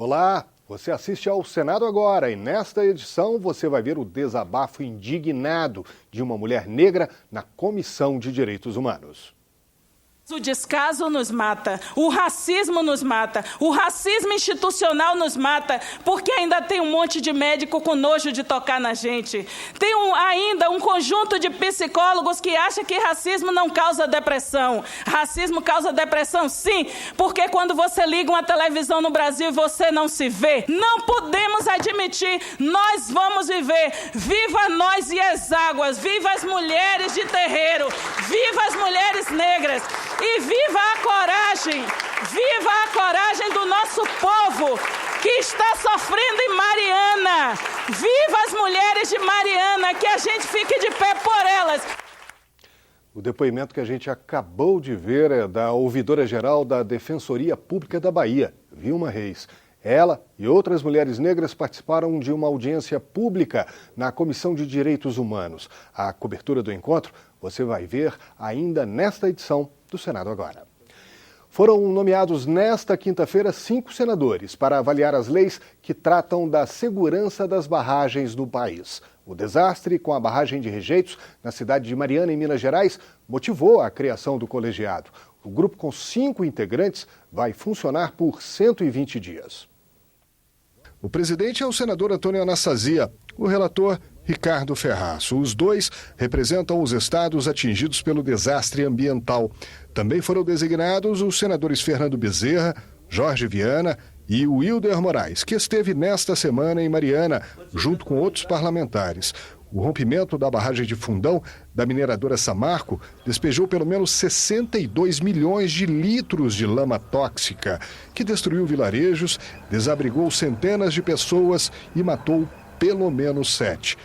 Olá, você assiste ao Senado Agora e nesta edição você vai ver o desabafo indignado de uma mulher negra na Comissão de Direitos Humanos. O descaso nos mata, o racismo nos mata, o racismo institucional nos mata, porque ainda tem um monte de médico com nojo de tocar na gente. Tem ainda um conjunto de psicólogos que acha que racismo não causa depressão. Racismo causa depressão, sim, porque quando você liga uma televisão no Brasil e você não se vê, não podemos admitir, nós vamos viver. Viva nós e as águas, viva as mulheres de terreiro, viva as mulheres negras. E viva a coragem do nosso povo que está sofrendo em Mariana. Viva as mulheres de Mariana, que a gente fique de pé por elas. O depoimento que a gente acabou de ver é da ouvidora-geral da Defensoria Pública da Bahia, Vilma Reis. Ela e outras mulheres negras participaram de uma audiência pública na Comissão de Direitos Humanos. A cobertura do encontro você vai ver ainda nesta edição do Senado Agora. Foram nomeados nesta quinta-feira 5 senadores para avaliar as leis que tratam da segurança das barragens no país. O desastre com a barragem de Rejeitos, na cidade de Mariana, em Minas Gerais, motivou a criação do colegiado. O grupo com 5 integrantes vai funcionar por 120 dias. O presidente é o senador Antônio Anastasia, o relator Ricardo Ferraço. Os dois representam os estados atingidos pelo desastre ambiental. Também foram designados os senadores Fernando Bezerra, Jorge Viana e Wilder Moraes, que esteve nesta semana em Mariana, junto com outros parlamentares. O rompimento da barragem de Fundão, da mineradora Samarco, despejou pelo menos 62 milhões de litros de lama tóxica, que destruiu vilarejos, desabrigou centenas de pessoas e matou pelo menos 7.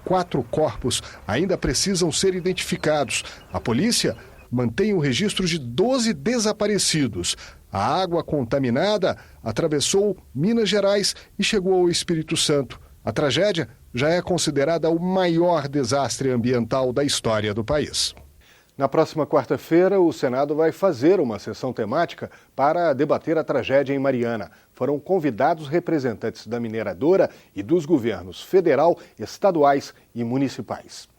4 corpos ainda precisam ser identificados. A polícia mantém o registro de 12 desaparecidos. A água contaminada atravessou Minas Gerais e chegou ao Espírito Santo. A tragédia já é considerada o maior desastre ambiental da história do país. Na próxima quarta-feira, o Senado vai fazer uma sessão temática para debater a tragédia em Mariana. Foram convidados representantes da mineradora e dos governos federal, estaduais e municipais.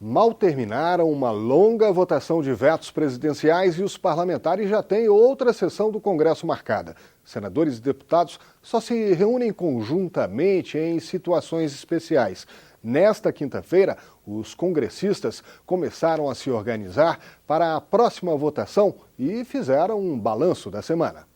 Mal terminaram uma longa votação de vetos presidenciais e os parlamentares já têm outra sessão do Congresso marcada. Senadores e deputados só se reúnem conjuntamente em situações especiais. Nesta quinta-feira, os congressistas começaram a se organizar para a próxima votação e fizeram um balanço da semana.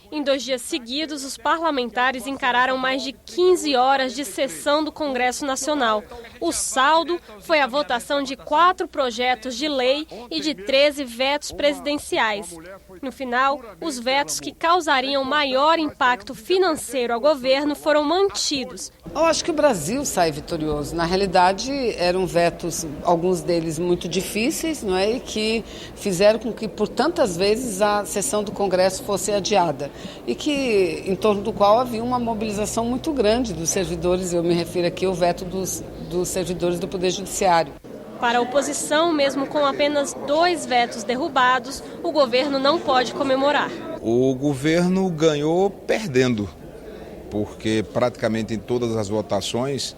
Em 2 dias seguidos, os parlamentares encararam mais de 15 horas de sessão do Congresso Nacional. O saldo foi a votação de 4 projetos de lei e de 13 vetos presidenciais. No final, os vetos que causariam maior impacto financeiro ao governo foram mantidos. Eu acho que o Brasil sai vitorioso. Na realidade, eram vetos, alguns deles muito difíceis, não é? E que fizeram com que, por tantas vezes, a sessão do Congresso fosse adiada. E que, em torno do qual havia uma mobilização muito grande dos servidores, eu me refiro aqui ao veto dos servidores do Poder Judiciário. Para a oposição, mesmo com apenas 2 vetos derrubados, o governo não pode comemorar. O governo ganhou perdendo, porque praticamente em todas as votações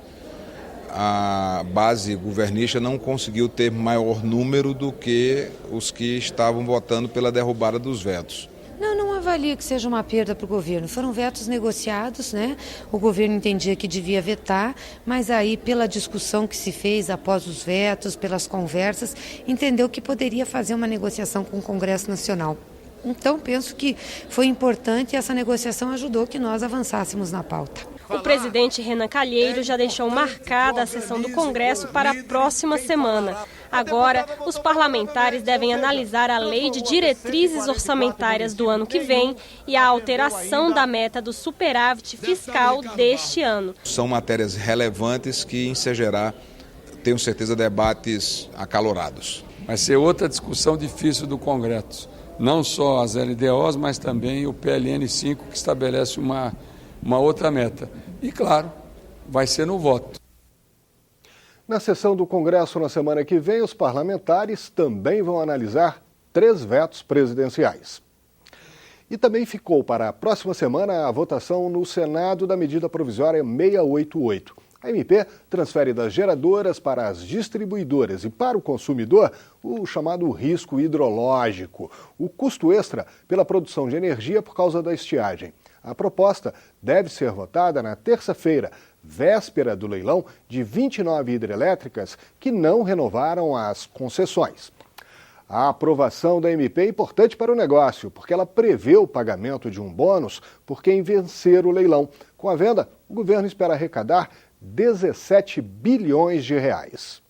a base governista não conseguiu ter maior número do que os que estavam votando pela derrubada dos vetos. Não avalia que seja uma perda para o governo. Foram vetos negociados, né? O governo entendia que devia vetar, mas aí, pela discussão que se fez após os vetos, pelas conversas, entendeu que poderia fazer uma negociação com o Congresso Nacional. Então, penso que foi importante e essa negociação ajudou que nós avançássemos na pauta. O presidente Renan Calheiros já deixou marcada a sessão do Congresso para a próxima semana. Agora, os parlamentares devem analisar a Lei de Diretrizes Orçamentárias do ano que vem e a alteração da meta do superávit fiscal deste ano. São matérias relevantes que ensejará, tenho certeza, debates acalorados. Vai ser outra discussão difícil do Congresso. Não só as LDOs, mas também o PLN 5, que estabelece uma outra meta. E, claro, vai ser no voto. Na sessão do Congresso na semana que vem, os parlamentares também vão analisar 3 vetos presidenciais. E também ficou para a próxima semana a votação no Senado da medida provisória 688. A MP transfere das geradoras para as distribuidoras e para o consumidor o chamado risco hidrológico, o custo extra pela produção de energia por causa da estiagem. A proposta deve ser votada na terça-feira, véspera do leilão de 29 hidrelétricas que não renovaram as concessões. A aprovação da MP é importante para o negócio, porque ela prevê o pagamento de um bônus por quem vencer o leilão. Com a venda, o governo espera arrecadar 17 bilhões de reais.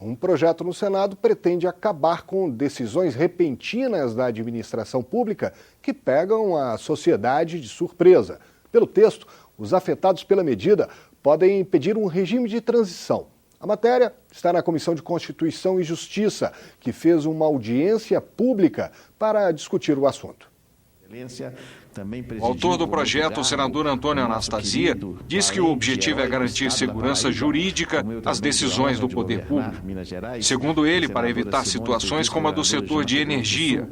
Um projeto no Senado pretende acabar com decisões repentinas da administração pública que pegam a sociedade de surpresa. Pelo texto, os afetados pela medida podem pedir um regime de transição. A matéria está na Comissão de Constituição e Justiça, que fez uma audiência pública para discutir o assunto. O autor do projeto, o senador Antônio Anastasia, diz que o objetivo é garantir segurança jurídica às decisões do poder público. Segundo ele, para evitar situações como a do setor de energia.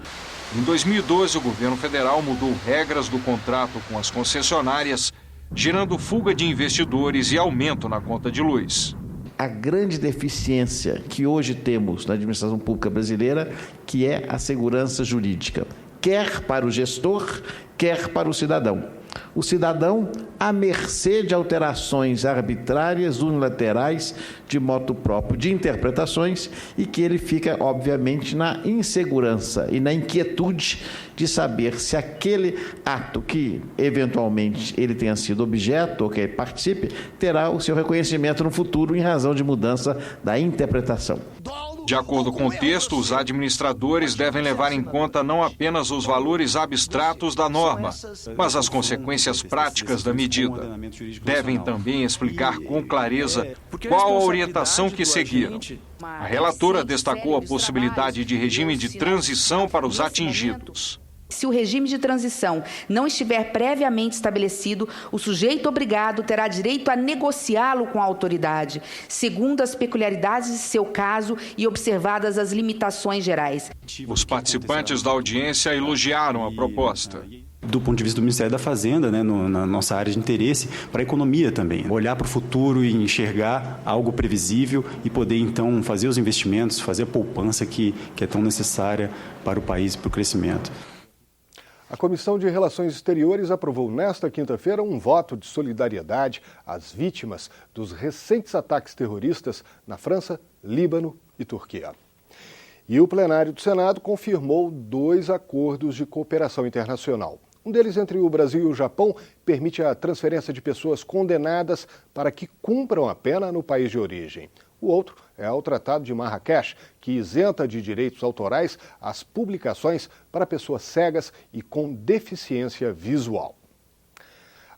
Em 2012, o governo federal mudou regras do contrato com as concessionárias, gerando fuga de investidores e aumento na conta de luz. A grande deficiência que hoje temos na administração pública brasileira, que é a segurança jurídica, quer para o gestor, quer para o cidadão. O cidadão à mercê de alterações arbitrárias, unilaterais, de motu próprio, de interpretações, e que ele fica, obviamente, na insegurança e na inquietude de saber se aquele ato que, eventualmente, ele tenha sido objeto ou que ele participe, terá o seu reconhecimento no futuro em razão de mudança da interpretação. De acordo com o texto, os administradores devem levar em conta não apenas os valores abstratos da norma, mas as consequências práticas da medida. Devem também explicar com clareza qual a orientação que seguiram. A relatora destacou a possibilidade de regime de transição para os atingidos. Se o regime de transição não estiver previamente estabelecido, o sujeito obrigado terá direito a negociá-lo com a autoridade, segundo as peculiaridades de seu caso e observadas as limitações gerais. Os participantes da audiência elogiaram a proposta. Do ponto de vista do Ministério da Fazenda, na nossa área de interesse, para a economia também. Olhar para o futuro e enxergar algo previsível e poder, então, fazer os investimentos, fazer a poupança que é tão necessária para o país e para o crescimento. A Comissão de Relações Exteriores aprovou nesta quinta-feira um voto de solidariedade às vítimas dos recentes ataques terroristas na França, Líbano e Turquia. E o plenário do Senado confirmou 2 acordos de cooperação internacional. Um deles, entre o Brasil e o Japão, permite a transferência de pessoas condenadas para que cumpram a pena no país de origem. O outro é o Tratado de Marrakech, que isenta de direitos autorais as publicações para pessoas cegas e com deficiência visual.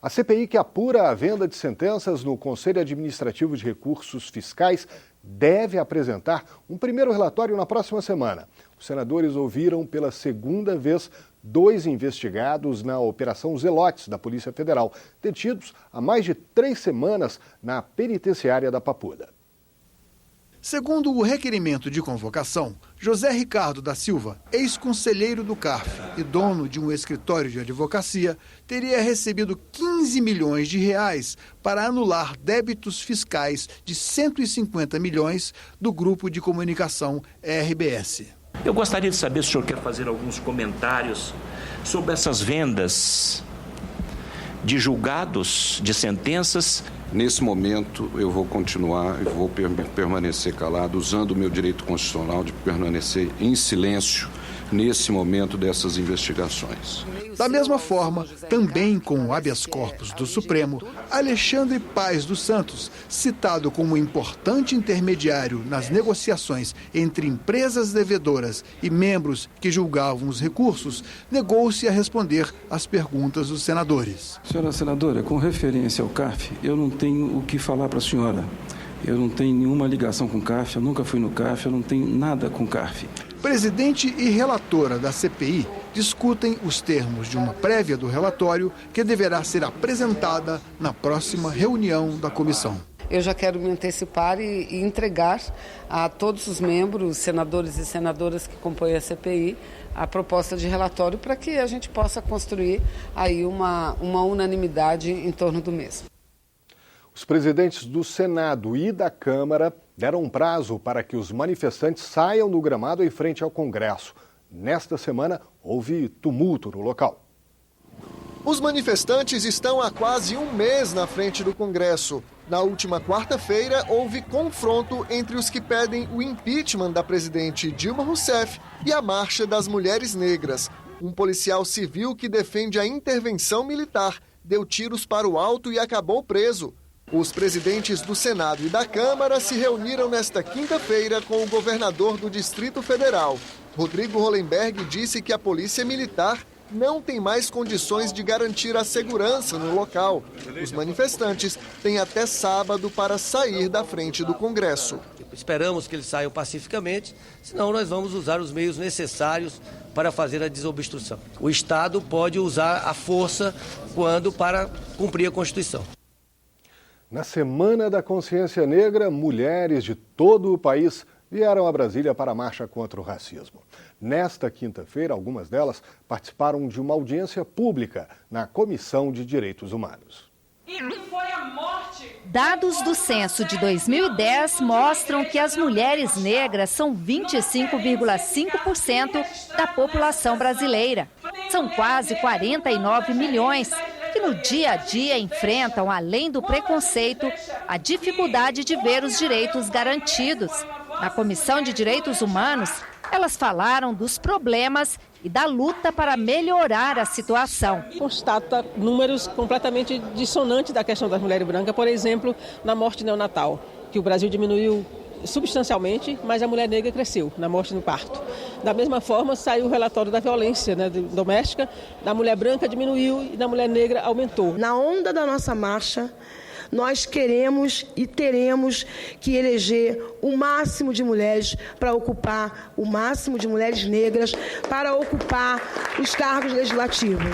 A CPI, que apura a venda de sentenças no Conselho Administrativo de Recursos Fiscais, deve apresentar um primeiro relatório na próxima semana. Os senadores ouviram pela segunda vez 2 investigados na Operação Zelotes da Polícia Federal, detidos há mais de 3 semanas na penitenciária da Papuda. Segundo o requerimento de convocação, José Ricardo da Silva, ex-conselheiro do CARF e dono de um escritório de advocacia, teria recebido 15 milhões de reais para anular débitos fiscais de 150 milhões do grupo de comunicação RBS. Eu gostaria de saber se o senhor quer fazer alguns comentários sobre essas vendas de julgados, de sentenças. Nesse momento, eu vou continuar e vou permanecer calado, usando o meu direito constitucional de permanecer em silêncio nesse momento dessas investigações. Da mesma forma, também com o habeas corpus do Supremo, Alexandre Paes dos Santos, citado como importante intermediário nas negociações entre empresas devedoras e membros que julgavam os recursos, negou-se a responder às perguntas dos senadores. Senhora senadora, com referência ao CARF, eu não tenho o que falar para a senhora. Eu não tenho nenhuma ligação com o CARF, eu nunca fui no CARF, eu não tenho nada com o CARF. Presidente e relatora da CPI discutem os termos de uma prévia do relatório que deverá ser apresentada na próxima reunião da comissão. Eu já quero me antecipar e entregar a todos os membros, senadores e senadoras que compõem a CPI, a proposta de relatório para que a gente possa construir aí uma unanimidade em torno do mesmo. Os presidentes do Senado e da Câmara deram um prazo para que os manifestantes saiam do gramado em frente ao Congresso. Nesta semana, houve tumulto no local. Os manifestantes estão há quase um mês na frente do Congresso. Na última quarta-feira, houve confronto entre os que pedem o impeachment da presidente Dilma Rousseff e a Marcha das Mulheres Negras. Um policial civil que defende a intervenção militar deu tiros para o alto e acabou preso. Os presidentes do Senado e da Câmara se reuniram nesta quinta-feira com o governador do Distrito Federal. Rodrigo Hollenberg disse que a Polícia Militar não tem mais condições de garantir a segurança no local. Os manifestantes têm até sábado para sair da frente do Congresso. Esperamos que eles saiam pacificamente, senão nós vamos usar os meios necessários para fazer a desobstrução. O Estado pode usar a força para cumprir a Constituição. Na Semana da Consciência Negra, mulheres de todo o país vieram a Brasília para a marcha contra o racismo. Nesta quinta-feira, algumas delas participaram de uma audiência pública na Comissão de Direitos Humanos. Dados do censo de 2010 mostram que as mulheres negras são 25,5% da população brasileira. São quase 49 milhões que no dia a dia enfrentam, além do preconceito, a dificuldade de ver os direitos garantidos. Na Comissão de Direitos Humanos, elas falaram dos problemas e da luta para melhorar a situação. Constata números completamente dissonantes da questão das mulheres brancas, por exemplo, na morte neonatal, que o Brasil diminuiu substancialmente, mas a mulher negra cresceu na morte no parto. Da mesma forma, saiu o relatório da violência doméstica, da mulher branca diminuiu e da mulher negra aumentou. Na onda da nossa marcha, nós queremos e teremos que eleger o máximo de mulheres para ocupar, o máximo de mulheres negras para ocupar os cargos legislativos.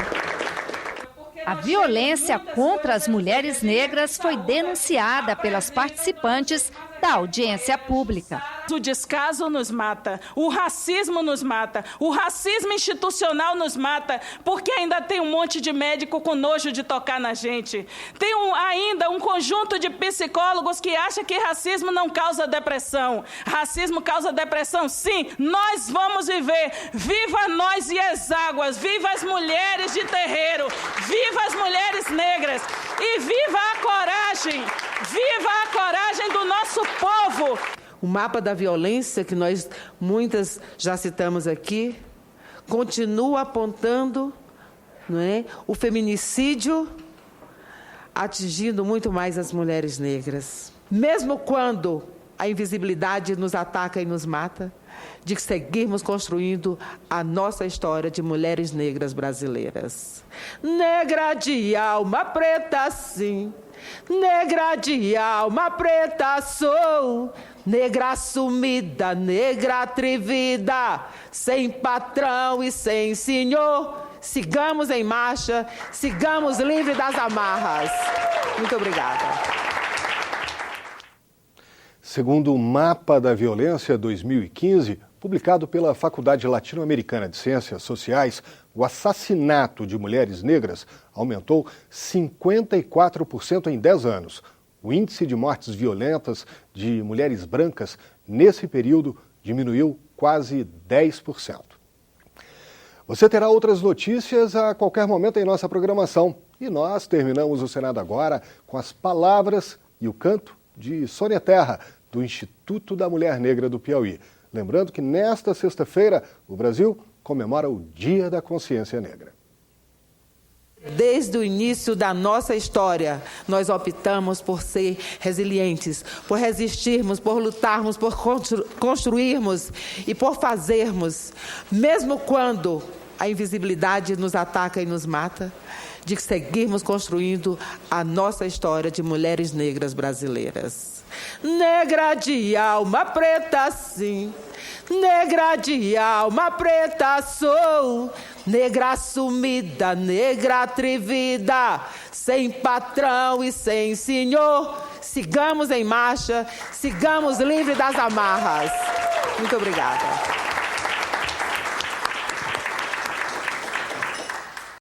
A violência contra as mulheres negras foi denunciada pelas participantes da audiência pública. O descaso nos mata, o racismo nos mata, o racismo institucional nos mata, porque ainda tem um monte de médico com nojo de tocar na gente. Tem ainda um conjunto de psicólogos que acha que racismo não causa depressão. Racismo causa depressão, sim, nós vamos viver. Viva nós e as águas, viva as mulheres de terreiro, viva as mulheres negras e viva a coragem do nosso povo. O mapa da violência, que nós muitas já citamos aqui, continua apontando, não é, o feminicídio atingindo muito mais as mulheres negras. Mesmo quando a invisibilidade nos ataca e nos mata, de seguirmos construindo a nossa história de mulheres negras brasileiras. Negra de alma preta, sim. Negra de alma preta sou, negra sumida, negra atrevida, sem patrão e sem senhor. Sigamos em marcha, sigamos livres das amarras. Muito obrigada. Segundo o Mapa da Violência 2015, publicado pela Faculdade Latino-Americana de Ciências Sociais, o assassinato de mulheres negras aumentou 54% em 10 anos. O índice de mortes violentas de mulheres brancas nesse período diminuiu quase 10%. Você terá outras notícias a qualquer momento em nossa programação. E nós terminamos o Senado Agora com as palavras e o canto de Sônia Terra, do Instituto da Mulher Negra do Piauí. Lembrando que nesta sexta-feira o Brasil comemora o Dia da Consciência Negra. Desde o início da nossa história, nós optamos por ser resilientes, por resistirmos, por lutarmos, por construirmos e por fazermos, mesmo quando a invisibilidade nos ataca e nos mata, de seguirmos construindo a nossa história de mulheres negras brasileiras. Negra de alma preta, sim. Negra de alma preta sou, negra assumida, negra atrevida, sem patrão e sem senhor. Sigamos em marcha, sigamos livres das amarras. Muito obrigada.